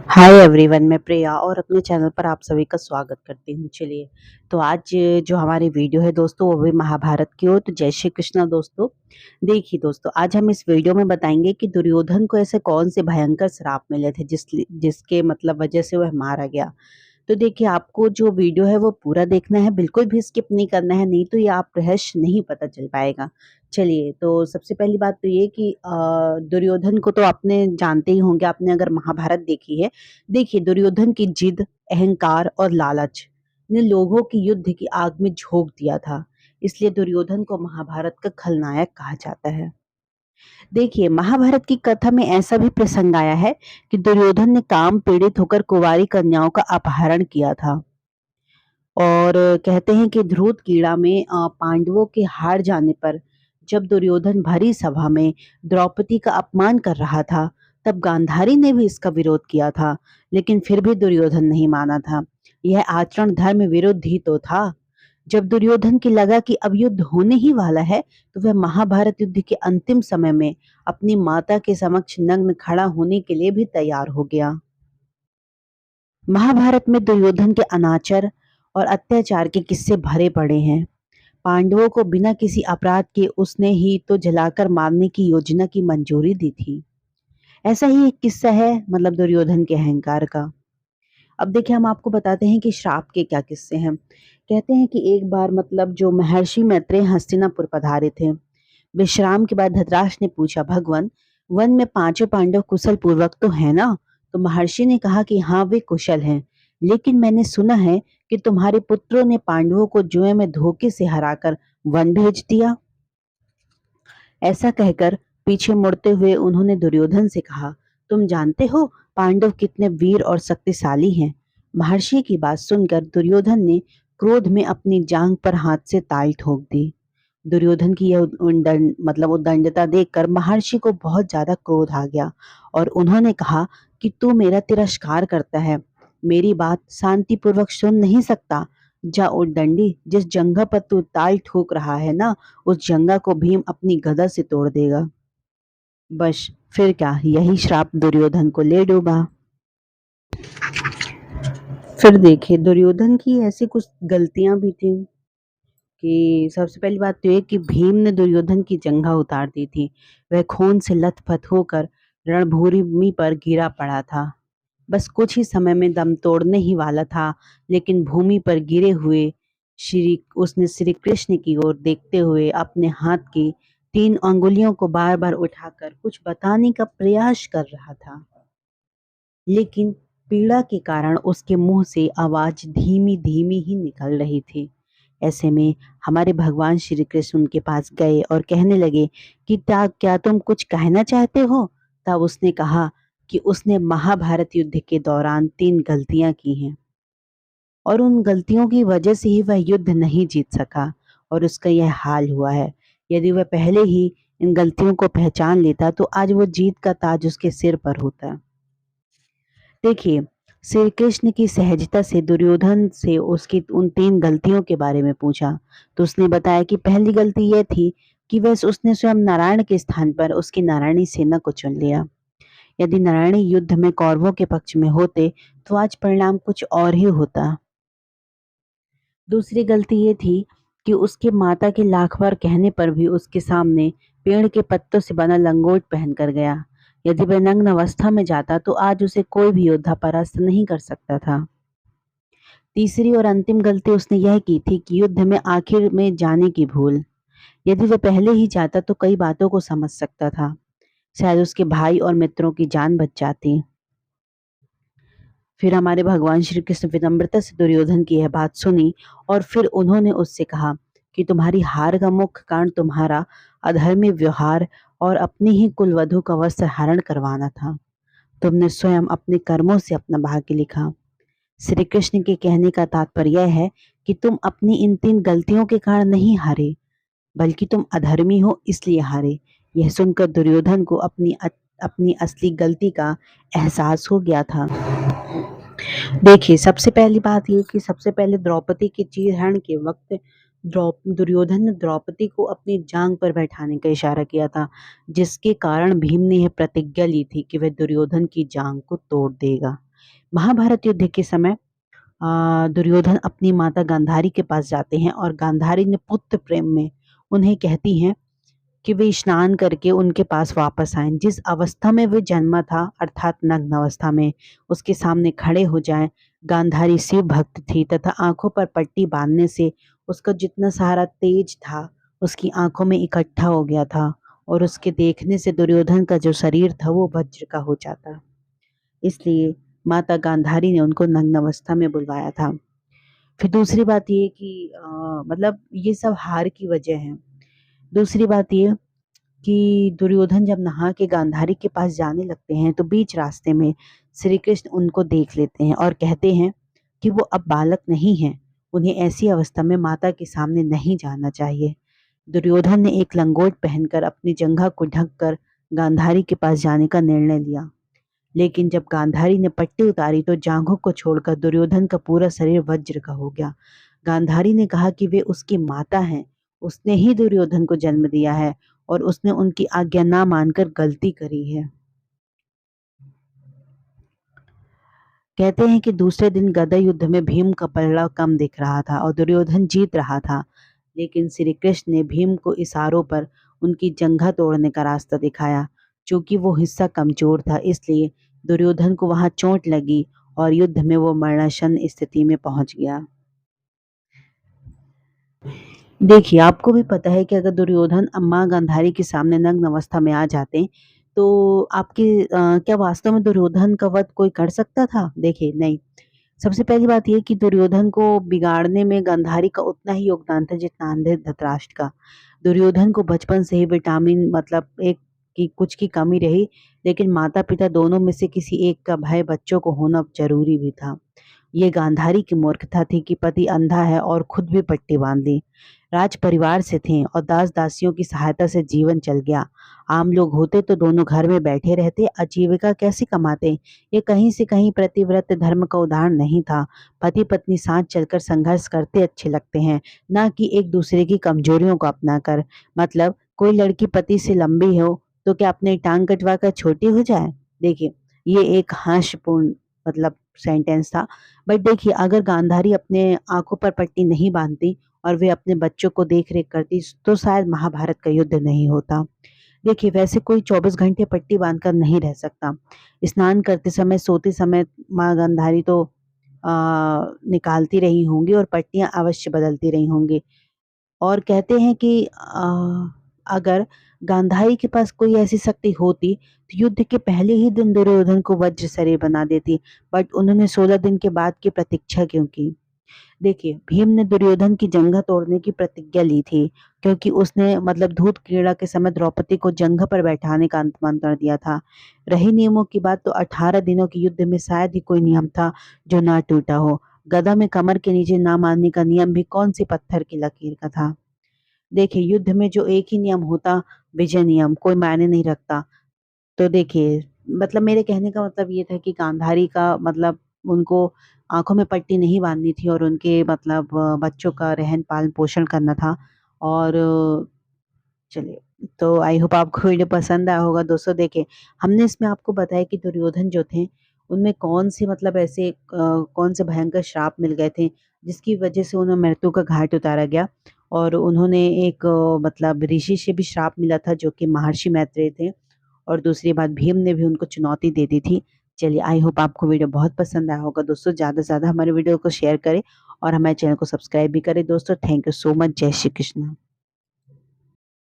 Hi everyone, मैं प्रिया और अपने चैनल पर आप सभी का स्वागत करती हूँ। चलिए, तो आज जो हमारी वीडियो है दोस्तों, वो भी महाभारत की हो। तो जय श्री कृष्ण दोस्तों। देखिए दोस्तों, आज हम इस वीडियो में बताएंगे कि दुर्योधन को ऐसे कौन से भयंकर श्राप मिले थे जिसके मतलब वजह से वह मारा गया। तो देखिए, आपको जो वीडियो है वो पूरा देखना है, बिल्कुल भी स्किप नहीं करना है, नहीं तो ये आप रहस्य नहीं पता चल पाएगा। चलिए, तो सबसे पहली बात तो ये कि दुर्योधन को तो आपने जानते ही होंगे, आपने अगर महाभारत देखी है। देखिए, दुर्योधन की जिद, अहंकार और लालच ने लोगों की युद्ध की आग में झोंक दिया था। इसलिए दुर्योधन को महाभारत का खलनायक कहा जाता है। देखिए, महाभारत की कथा में ऐसा भी प्रसंग आया है कि दुर्योधन ने काम पीड़ित होकर कुंवारी कन्याओं का अपहरण किया था। और कहते हैं कि ध्रुव कीड़ा में पांडवों के हार जाने पर जब दुर्योधन भरी सभा में द्रौपदी का अपमान कर रहा था, तब गांधारी ने भी इसका विरोध किया था, लेकिन फिर भी दुर्योधन नहीं माना था। यह आचरण धर्म विरुद्ध ही तो था। जब दुर्योधन की लगा कि अब युद्ध होने ही वाला है, तो वह महाभारत युद्ध के अंतिम समय में अपनी माता के समक्ष नग्न खड़ा होने के लिए भी तैयार हो गया। महाभारत में दुर्योधन के अनाचार और अत्याचार के किस्से भरे पड़े हैं। पांडवों को बिना किसी अपराध के उसने ही तो जलाकर मारने की योजना की मंजूरी दी थी। ऐसा ही एक किस्सा है मतलब दुर्योधन के अहंकार का। अब देखिए, हम आपको बताते हैं कि श्राप के क्या किस्से हैं। कहते हैं कि एक बार मतलब जो महर्षि मैत्रेय हस्तिनापुर पधारे थे। विश्राम के बाद धृतराष्ट्र ने पूछा, भगवान, वन में पांचों पांडव कुशल पूर्वक तो है ना? तो महर्षि ने कहा कि हाँ, वे कुशल हैं, लेकिन मैंने सुना है कि तुम्हारे पुत्रों ने पांडवों को जुए में धोखे से हराकर वन भेज दिया। ऐसा कहकर पीछे मुड़ते हुए उन्होंने दुर्योधन से कहा, तुम जानते हो पांडव कितने वीर और शक्तिशाली हैं? महर्षि की बात सुनकर दुर्योधन ने क्रोध में अपनी जांघ पर हाथ से ताल ठोक दी। दुर्योधन की यह उद्दंडता देखकर महर्षि को बहुत ज्यादा क्रोध आ गया और उन्होंने कहा कि तू मेरा तिरस्कार करता है, मेरी बात शांतिपूर्वक सुन नहीं सकता। जा उद्दंडी, जिस जंघा पर तू ताल ठोक रहा है ना, उस जंगा को भीम अपनी गदा से तोड़ देगा। बस, फिर क्या, यही श्राप दुर्योधन को ले डूबा। फिर देखिए, दुर्योधन की ऐसी कुछ गलतियां भी थी कि सबसे पहली बात तो ये कि भीम ने दुर्योधन की जंघा उतार दी थी। वह खून से लथपथ होकर रणभूमि पर गिरा पड़ा था। बस कुछ ही समय में दम तोड़ने ही वाला था, लेकिन भूमि पर गिरे हुए श्री उसने श्री कृष्ण की ओर देखते हुए अपने हाथ की 3 अंगुलियों को बार बार उठाकर कुछ बताने का प्रयास कर रहा था, लेकिन पीड़ा के कारण उसके मुंह से आवाज धीमी धीमी ही निकल रही थी। ऐसे में हमारे भगवान श्री कृष्ण उनके पास गए और कहने लगे कि क्या तुम कुछ कहना चाहते हो? तब उसने कहा कि उसने महाभारत युद्ध के दौरान 3 गलतियां की हैं और उन गलतियों की वजह से ही वह युद्ध नहीं जीत सका और उसका यह हाल हुआ है। यदि वह पहले ही इन गलतियों को पहचान लेता तो आज वो जीत का ताज उसके सिर पर होता। देखिए, श्री कृष्ण की सहजता से दुर्योधन से उसकी उन 3 गलतियों के बारे में पूछा, तो उसने बताया कि पहली गलती यह थी कि वह उसने स्वयं नारायण के स्थान पर उसकी नारायणी सेना को चुन लिया। यदि नारायणी युद्ध में कौरवों के पक्ष में होते, तो आज परिणाम कुछ और ही होता। दूसरी गलती ये थी कि उसके माता के लाख बार कहने पर भी उसके सामने पेड़ के पत्तों से बना लंगोट पहनकर गया। यदि वह नग्न अवस्था में जाता तो आज उसे कोई भी योद्धा परास्त नहीं कर सकता था। तीसरी और अंतिम गलती उसने यह की थी कि युद्ध में आखिर में जाने की भूल। यदि वह पहले ही जाता तो कई बातों को समझ सकता था। शायद उसके भाई और मित्रों की जान बच जाती। फिर हमारे भगवान श्री कृष्ण विनम्रता से दुर्योधन की यह बात सुनी और फिर उन्होंने उससे कहा कि तुम्हारी हार का मुख्य कारण तुम्हारा अधर्मी व्यवहार और अपनी ही कुलवधु का वस्त्र हरण करवाना था। तुमने स्वयं अपने कर्मों से अपना भाग्य लिखा। श्री कृष्ण के कहने का तात्पर्य यह है कि तुम अपनी इन 3 गलतियों के कारण नहीं हारे, बल्कि तुम अधर्मी हो इसलिए हारे। यह सुनकर दुर्योधन को अपनी असली गलती का एहसास हो गया था। देखिए, सबसे पहली बात ये कि सबसे पहले द्रौपदी के चीरहरण के वक्त दुर्योधन ने द्रौपदी को अपनी जांग पर बैठाने का इशारा किया था, जिसके कारण भीम ने यह प्रतिज्ञा ली थी कि वह दुर्योधन की जांग को तोड़ देगा। महाभारत युद्ध के समय दुर्योधन अपनी माता गांधारी के पास जाते हैं और गांधारी ने पुत्र प्रेम में उन्हें कहती हैं कि वे स्नान करके उनके पास वापस आएं। जिस अवस्था में वे जन्मा था, अर्थात नग्न अवस्था में, उसके सामने खड़े हो जाएं। गांधारी शिव भक्त थी तथा आंखों पर पट्टी बांधने से उसका जितना सारा तेज था उसकी आंखों में इकट्ठा हो गया था और उसके देखने से दुर्योधन का जो शरीर था वो वज्र का हो जाता। इसलिए माता गांधारी ने उनको नग्न अवस्था में बुलवाया था। फिर दूसरी बात ये कि मतलब ये सब हार की वजह है। दूसरी बात ये कि दुर्योधन जब नहा के गांधारी के पास जाने लगते हैं तो बीच रास्ते में श्री कृष्ण उनको देख लेते हैं और कहते हैं कि वो अब बालक नहीं हैं, उन्हें ऐसी अवस्था में माता के सामने नहीं जाना चाहिए। दुर्योधन ने एक लंगोट पहनकर अपनी जंघा को ढककर गांधारी के पास जाने का निर्णय लिया, लेकिन जब गांधारी ने पट्टी उतारी तो जांघों को छोड़कर दुर्योधन का पूरा शरीर वज्र का हो गया। गांधारी ने कहा कि वे उसकी माता हैं, उसने ही दुर्योधन को जन्म दिया है और उसने उनकी आज्ञा ना मानकर गलती करी है। कहते हैं कि दूसरे दिन गदा युद्ध में भीम का पलड़ा कम दिख रहा था और दुर्योधन जीत रहा था, लेकिन श्री कृष्ण ने भीम को इशारों पर उनकी जंघा तोड़ने का रास्ता दिखाया। चूंकि वो हिस्सा कमजोर था, इसलिए दुर्योधन को वहां चोट लगी और युद्ध में वो मरणासन स्थिति में पहुंच गया। देखिए, आपको भी पता है कि अगर दुर्योधन माँ गांधारी के सामने नग्न अवस्था में आ जाते, तो आपके क्या वास्तव में दुर्योधन का वध कोई कर सकता था? देखिए, नहीं। सबसे पहली बात ये कि दुर्योधन को बिगाड़ने में गांधारी का उतना ही योगदान था जितना अंधे धृतराष्ट्र का। दुर्योधन को बचपन से ही विटामिन मतलब एक की कुछ की कमी रही, लेकिन माता-पिता दोनों में से किसी एक का भय बच्चों को होना ज़रूरी भी था। ये गांधारी की मूर्खता थी कि पति अंधा है और खुद भी पट्टी बांध ली। राज परिवार से थे और दास-दासियों की सहायता से जीवन चल गया। आम लोग होते तो दोनों घर में बैठे रहते, आजीविका कैसे कमाते? ये कहीं से कहीं प्रतिव्रत धर्म का उदाहरण नहीं था। पति-पत्नी साथ चलकर संघर्ष करते अच्छे लगते हैं, ना कि एक दूसरे की कमजोरियों को अपनाकर। मतलब कोई लड़की पति से लंबी हो तो क्या अपनी टांग कटवाकर छोटी हो जाए? देखिए, ये एक हास्यपूर्ण मतलब सेंटेंस था। बट देखिए, अगर गांधारी अपने आंखों पर पट्टी नहीं बांधती और वे अपने बच्चों को देख-रेख करती तो शायद महाभारत का युद्ध नहीं होता। देखिए, वैसे कोई 24 घंटे पट्टी बांधकर नहीं रह सकता। स्नान करते समय, सोते समय माँ गांधारी तो निकालती रही होंगी और पट्टियाँ अवश्य बदलती रही होंगी। और कहते हैं कि अगर गांधारी के पास कोई ऐसी शक्ति होती तो युद्ध के पहले ही दिन दुर्योधन को वज्र शरीर बना देती, बट उन्होंने 16 दिन के बाद की प्रतीक्षा क्यों की? देखिए, भीम ने दुर्योधन की जंघा तोड़ने की प्रतिज्ञा ली थी, क्योंकि उसने मतलब धूत क्रीड़ा के समय द्रौपदी को जंघा पर बैठाने का मंत्र दिया था। रही नियमों की बात, तो 18 दिनों के युद्ध में शायद ही कोई नियम था जो ना टूटा हो। गदा में कमर के नीचे ना मारने का नियम भी कौन सी पत्थर की लकीर का था। देखिए, युद्ध में जो एक ही नियम होता, विजय नियम, कोई मायने नहीं रखता। तो देखिए, मतलब मेरे कहने का मतलब ये था कि गांधारी का मतलब उनको आँखों में पट्टी नहीं बाँधनी थी और उनके मतलब बच्चों का रहन-पालन-पोषण करना था। और चलिए, तो आई होप आपको वीडियो पसंद आया होगा। दोस्तों देखिए, हमने इसमें आपको बताया कि दुर्योधन जो थे, उनमें कौन-सी मतलब ऐसे कौन से भयंकर श्राप मिल गए थे, जिसकी वजह से उन्हें मृत्यु का घाट उतारा गया। और उन्होंने एक मतलब ऋषि से भी श्राप मिला था जो कि महर्षि मैत्रेय थे। और दूसरी बात, भीम ने भी उनको चुनौती दे दी थी। चलिए, आई होप आपको वीडियो बहुत पसंद आया होगा। दोस्तों ज़्यादा से ज़्यादा हमारे वीडियो को शेयर करें और हमारे चैनल को सब्सक्राइब भी करें। दोस्तों थैंक यू सो मच। जय श्री कृष्ण।